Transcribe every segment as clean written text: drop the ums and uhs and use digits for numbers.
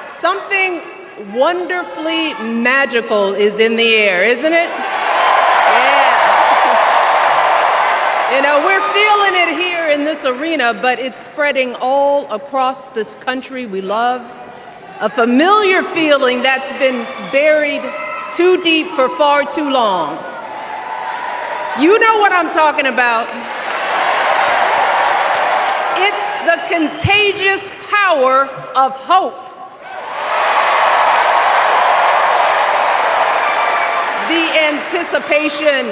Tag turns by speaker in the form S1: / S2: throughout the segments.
S1: Something wonderfully magical is in the air, isn't it? Yeah. You know, we're feeling it here in this arena, but it's spreading all across this country we love. A familiar feeling that's been buried too deep for far too long. You know what I'm talking about. It's the contagious power of hope. The anticipation,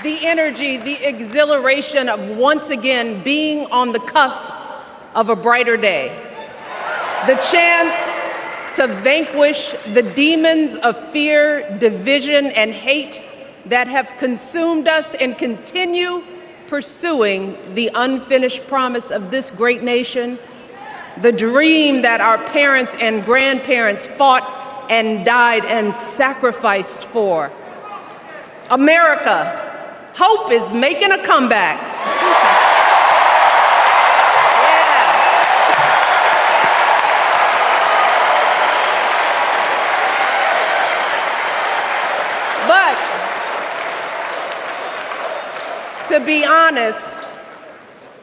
S1: the energy, the exhilaration of once again being on the cusp of a brighter day. The chance to vanquish the demons of fear, division, and hate that have consumed us and continue pursuing the unfinished promise of this great nation, the dream that our parents and grandparents fought and died and sacrificed for. America, hope is making a comeback. Yeah. But to be honest,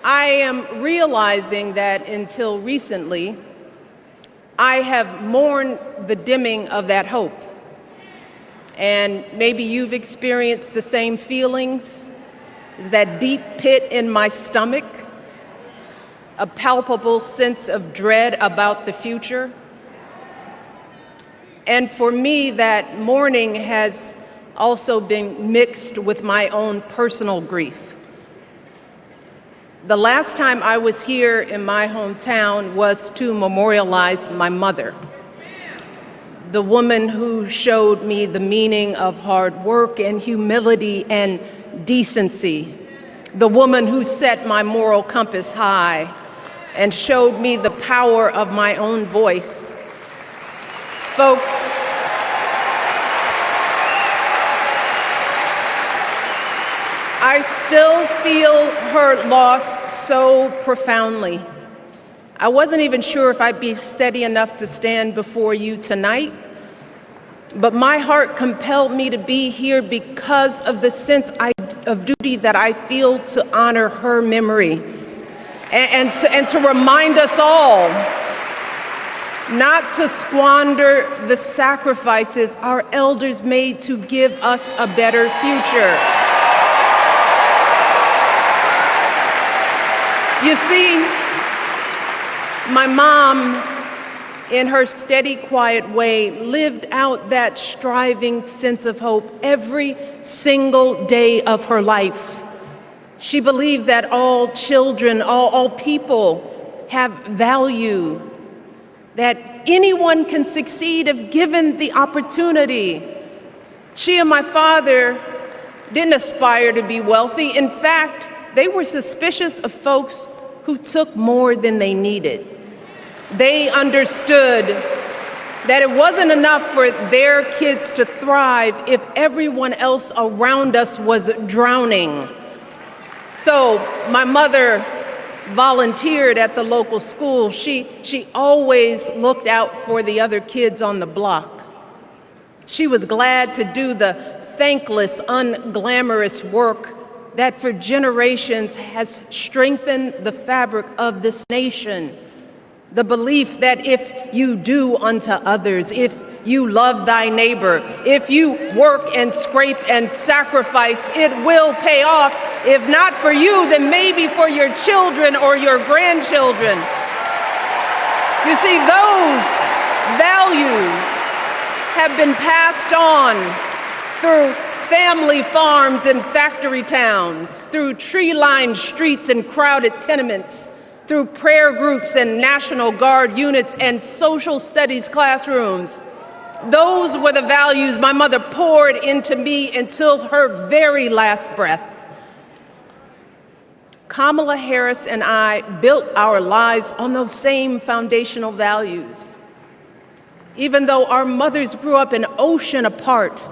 S1: I am realizing that until recently, I have mourned the dimming of that hope. And maybe you've experienced the same feelings, that deep pit in my stomach, a palpable sense of dread about the future. And for me, that mourning has also been mixed with my own personal grief. The last time I was here in my hometown was to memorialize my mother, the woman who showed me the meaning of hard work and humility and decency, the woman who set my moral compass high and showed me the power of my own voice. Folks, I still feel her loss so profoundly. I wasn't even sure if I'd be steady enough to stand before you tonight, but my heart compelled me to be here because of the sense of duty that I feel to honor her memory and to remind us all not to squander the sacrifices our elders made to give us a better future. You see, my mom, in her steady, quiet way, lived out that striving sense of hope every single day of her life. She believed that all children, all people have value, that anyone can succeed if given the opportunity. She and my father didn't aspire to be wealthy. In fact, they were suspicious of folks who took more than they needed. They understood that it wasn't enough for their kids to thrive if everyone else around us was drowning. So my mother volunteered at the local school. She always looked out for the other kids on the block. She was glad to do the thankless, unglamorous work that for generations has strengthened the fabric of this nation. The belief that if you do unto others, if you love thy neighbor, if you work and scrape and sacrifice, it will pay off. If not for you, then maybe for your children or your grandchildren. You see, those values have been passed on through family farms and factory towns, through tree-lined streets and crowded tenements, through prayer groups and National Guard units and social studies classrooms. Those were the values my mother poured into me until her very last breath. Kamala Harris and I built our lives on those same foundational values. Even though our mothers grew up an ocean apart,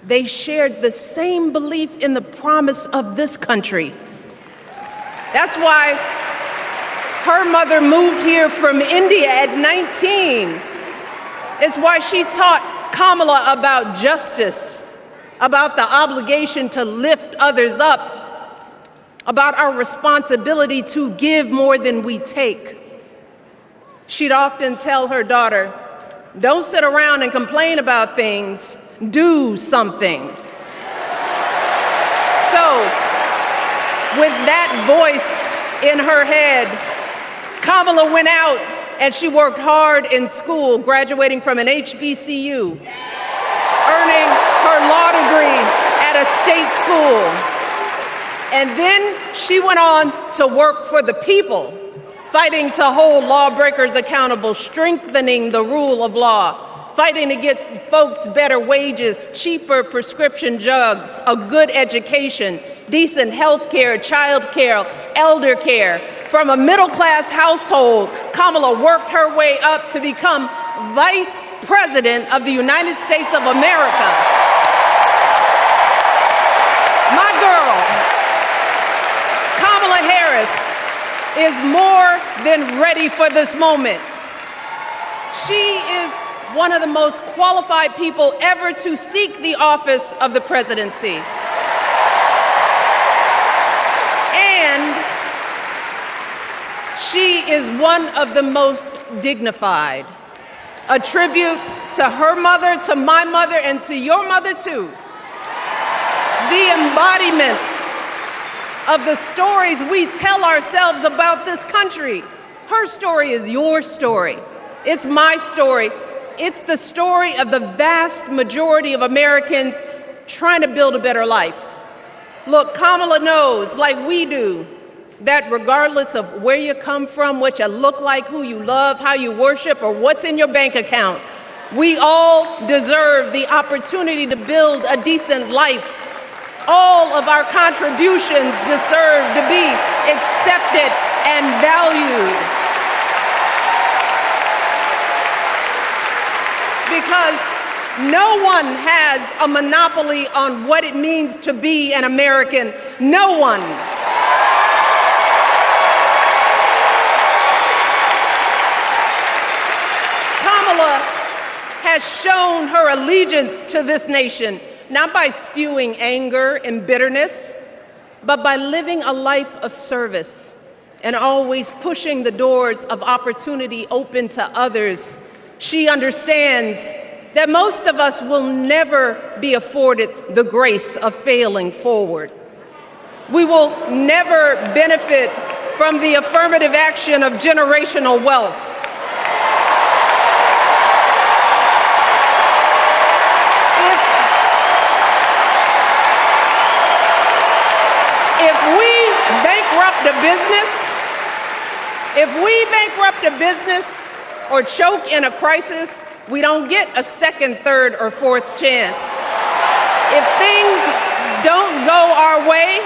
S1: they shared the same belief in the promise of this country. That's why Her mother moved here from India at 19. It's why she taught Kamala about justice, about the obligation to lift others up, about our responsibility to give more than we take. She'd often tell her daughter, "Don't sit around and complain about things, do something." So, with that voice in her head, Kamala went out and she worked hard in school, graduating from an HBCU, earning her law degree at a state school. And then she went on to work for the people, fighting to hold lawbreakers accountable, strengthening the rule of law, fighting to get folks better wages, cheaper prescription drugs, a good education, decent health care, child care, elder care. From a middle-class household, Kamala worked her way up to become Vice President of the United States of America. My girl, Kamala Harris, is more than ready for this moment. She is one of the most qualified people ever to seek the office of the presidency. And she is one of the most dignified. A tribute to her mother, to my mother, and to your mother too. The embodiment of the stories we tell ourselves about this country. Her story is your story. It's my story. It's the story of the vast majority of Americans trying to build a better life. Look, Kamala knows, like we do, that regardless of where you come from, what you look like, who you love, how you worship, or what's in your bank account, we all deserve the opportunity to build a decent life. All of our contributions deserve to be accepted and valued. Because no one has a monopoly on what it means to be an American. No one. Kamala has shown her allegiance to this nation, not by spewing anger and bitterness, but by living a life of service and always pushing the doors of opportunity open to others. She understands that most of us will never be afforded the grace of failing forward. We will never benefit from the affirmative action of generational wealth. If we bankrupt a business or choke in a crisis, we don't get a second, third, or fourth chance. If things don't go our way,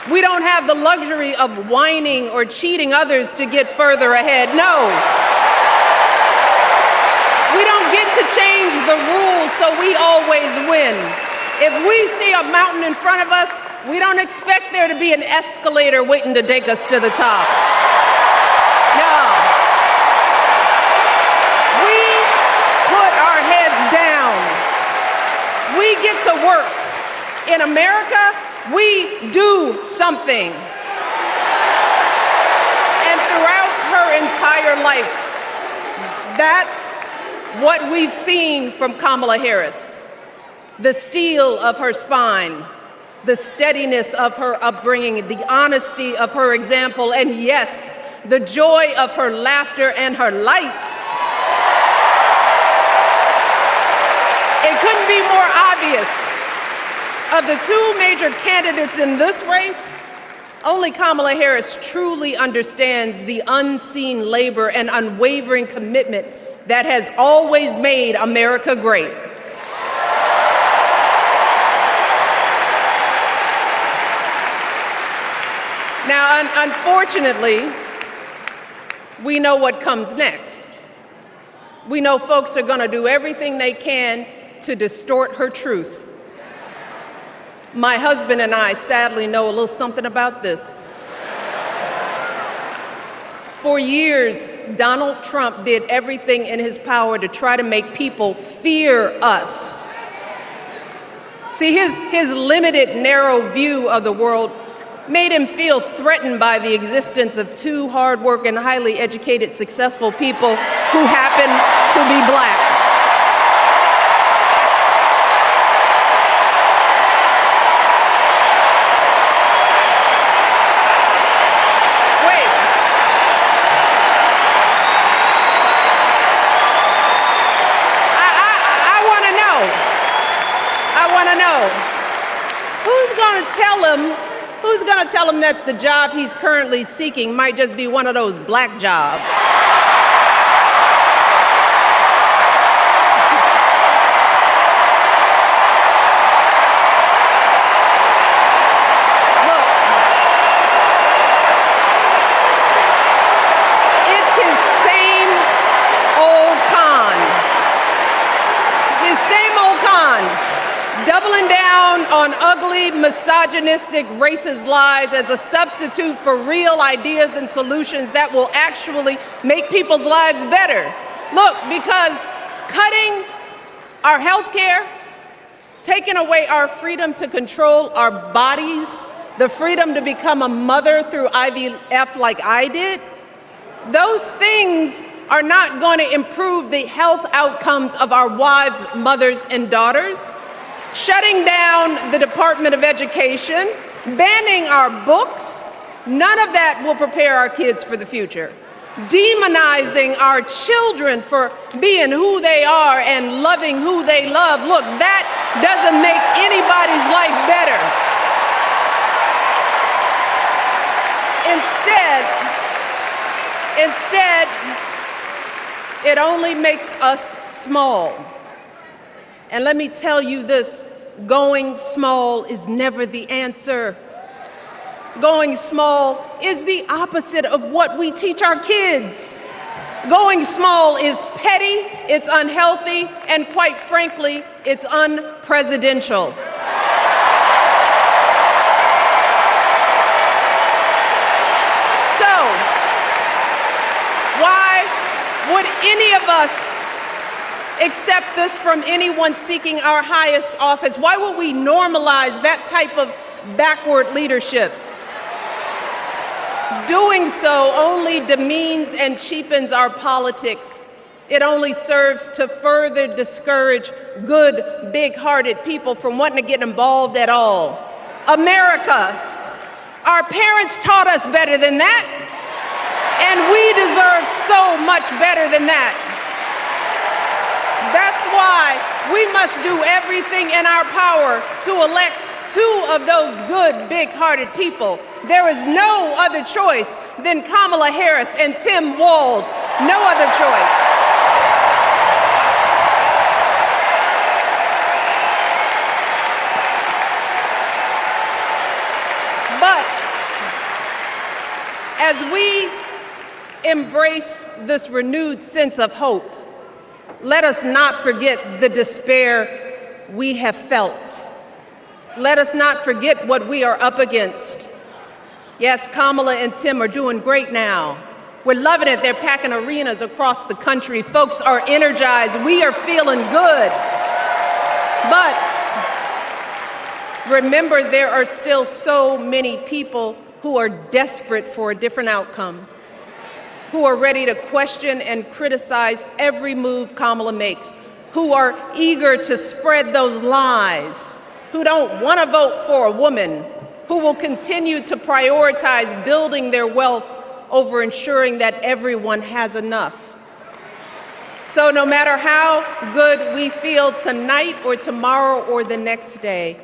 S1: we don't have the luxury of whining or cheating others to get further ahead. No. We don't get to change the rules so we always win. If we see a mountain in front of us, we don't expect there to be an escalator waiting to take us to the top. No. We put our heads down. We get to work. In America, we do something. And throughout her entire life, that's what we've seen from Kamala Harris. The steel of her spine, the steadiness of her upbringing, the honesty of her example, and yes, the joy of her laughter and her light. It couldn't be more obvious. Of the two major candidates in this race, only Kamala Harris truly understands the unseen labor and unwavering commitment that has always made America great. Now, unfortunately, we know what comes next. We know folks are going to do everything they can to distort her truth. My husband and I sadly know a little something about this. For years, Donald Trump did everything in his power to try to make people fear us. See, his limited, narrow view of the world made him feel threatened by the existence of two hard-working, highly educated, successful people who happen to be black. Who's going to tell him that the job he's currently seeking might just be one of those black jobs? Look, it's his same old con. His same old con. Doubling down on ugly, misogynistic, racist lies as a substitute for real ideas and solutions that will actually make people's lives better. Look, because cutting our health care, taking away our freedom to control our bodies, the freedom to become a mother through IVF like I did, those things are not going to improve the health outcomes of our wives, mothers, and daughters. Shutting down the Department of Education, banning our books, none of that will prepare our kids for the future. Demonizing our children for being who they are and loving who they love, look, that doesn't make anybody's life better. Instead, it only makes us small. And let me tell you this, going small is never the answer. Going small is the opposite of what we teach our kids. Going small is petty, it's unhealthy, and quite frankly, it's unpresidential. So, why would any of us accept this from anyone seeking our highest office? Why would we normalize that type of backward leadership? Doing so only demeans and cheapens our politics. It only serves to further discourage good, big-hearted people from wanting to get involved at all. America, our parents taught us better than that, and we deserve so much better than that. That's why we must do everything in our power to elect two of those good, big-hearted people. There is no other choice than Kamala Harris and Tim Walz. No other choice. But as we embrace this renewed sense of hope, let us not forget the despair we have felt. Let us not forget what we are up against. Yes, Kamala and Tim are doing great now. We're loving it. They're packing arenas across the country. Folks are energized. We are feeling good. But remember, there are still so many people who are desperate for a different outcome, who are ready to question and criticize every move Kamala makes, who are eager to spread those lies, who don't want to vote for a woman, who will continue to prioritize building their wealth over ensuring that everyone has enough. So no matter how good we feel tonight or tomorrow or the next day,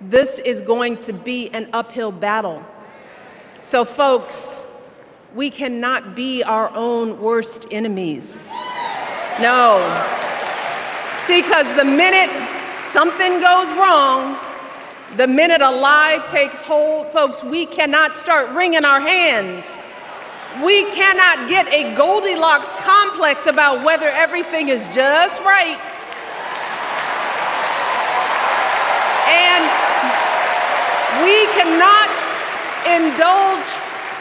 S1: this is going to be an uphill battle. So folks, we cannot be our own worst enemies. No. See, because the minute something goes wrong, the minute a lie takes hold, folks, we cannot start wringing our hands. We cannot get a Goldilocks complex about whether everything is just right. And we cannot indulge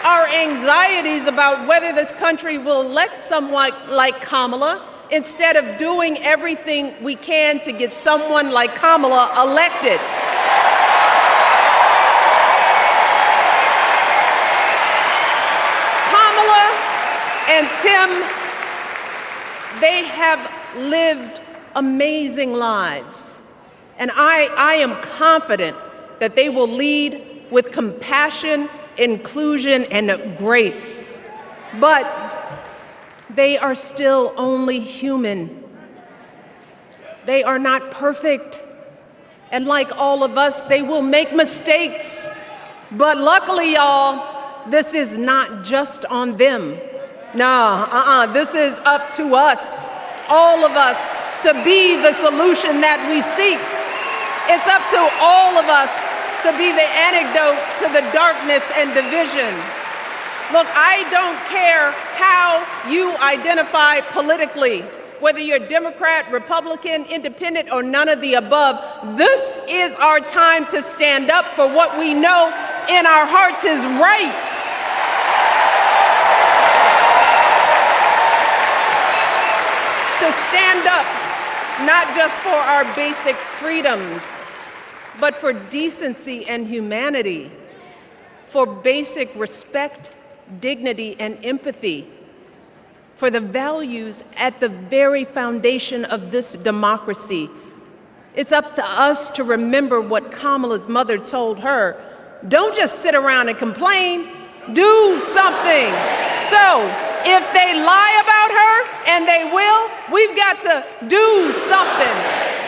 S1: our anxieties about whether this country will elect someone like Kamala instead of doing everything we can to get someone like Kamala elected. Kamala and Tim, they have lived amazing lives. And I am confident that they will lead with compassion, inclusion, and grace. But they are still only human. They are not perfect. And like all of us, they will make mistakes. But luckily, y'all, this is not just on them. No, this is up to us, all of us, to be the solution that we seek. It's up to all of us to be the antidote to the darkness and division. Look, I don't care how you identify politically, whether you're Democrat, Republican, Independent, or none of the above. This is our time to stand up for what we know in our hearts is right. To stand up, not just for our basic freedoms, but for decency and humanity, for basic respect, dignity, and empathy, for the values at the very foundation of this democracy. It's up to us to remember what Kamala's mother told her. Don't just sit around and complain, do something. So, if they lie about her, and they will, we've got to do something.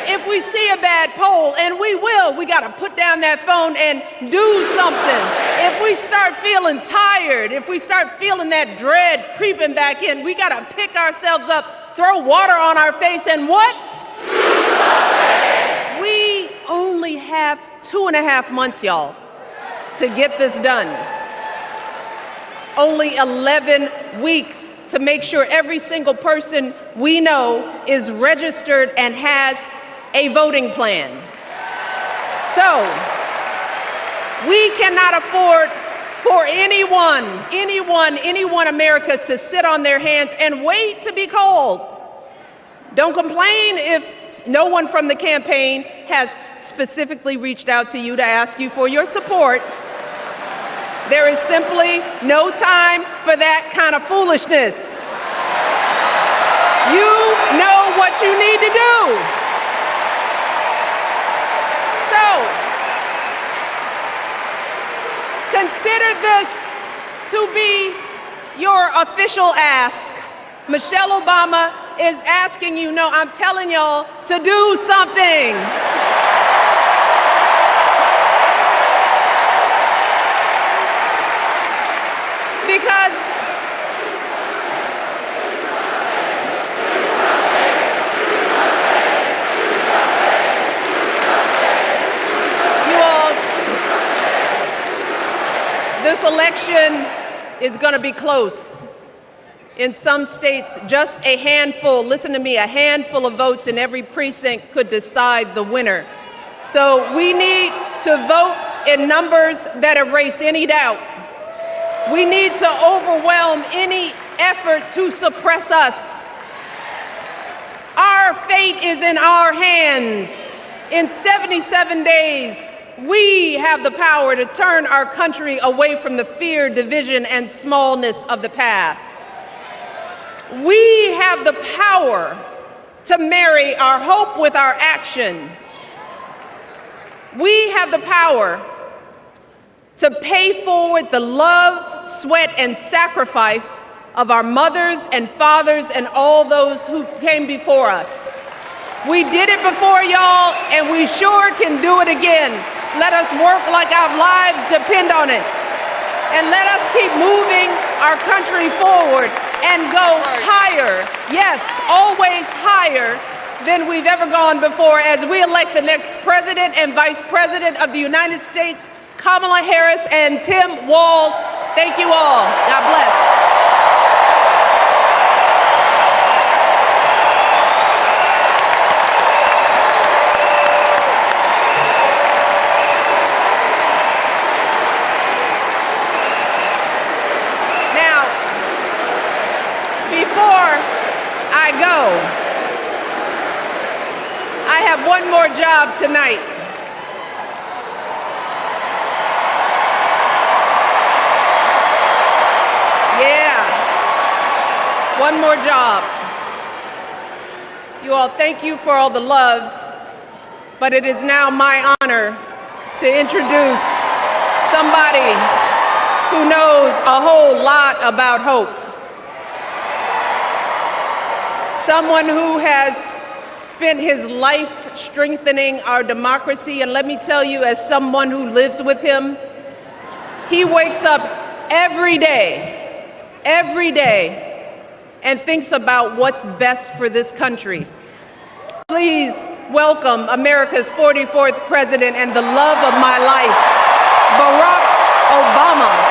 S1: If we see a bad poll, and we will, we got to put down that phone and do something. If we start feeling tired, if we start feeling that dread creeping back in, we got to pick ourselves up, throw water on our face, and what? We only have 2.5 months, y'all, to get this done. Only 11 weeks to make sure every single person we know is registered and has a voting plan. So, we cannot afford for anyone America to sit on their hands and wait to be called. Don't complain if no one from the campaign has specifically reached out to you to ask you for your support. There is simply no time for that kind of foolishness. You know what you need to do. So, consider this to be your official ask. Michelle Obama is asking you, no, I'm telling y'all to do something. Because you all, this election is going to be close. In some states, just a handful, listen to me, a handful of votes in every precinct could decide the winner. So we need to vote in numbers that erase any doubt. We need to overwhelm any effort to suppress us. Our fate is in our hands. In 77 days, we have the power to turn our country away from the fear, division, and smallness of the past. We have the power to marry our hope with our action. We have the power to pay forward the love, sweat, and sacrifice of our mothers and fathers and all those who came before us. We did it before, y'all, and we sure can do it again. Let us work like our lives depend on it. And let us keep moving our country forward and go higher, yes, always higher than we've ever gone before as we elect the next President and Vice President of the United States, Kamala Harris and Tim Walz. Thank you all. God bless. job tonight. Yeah, one more job. You all, thank you for all the love, but it is now my honor to introduce somebody who knows a whole lot about hope. Someone who has spent his life strengthening our democracy, and let me tell you, as someone who lives with him, he wakes up every day, and thinks about what's best for this country. Please welcome America's 44th president and the love of my life, Barack Obama.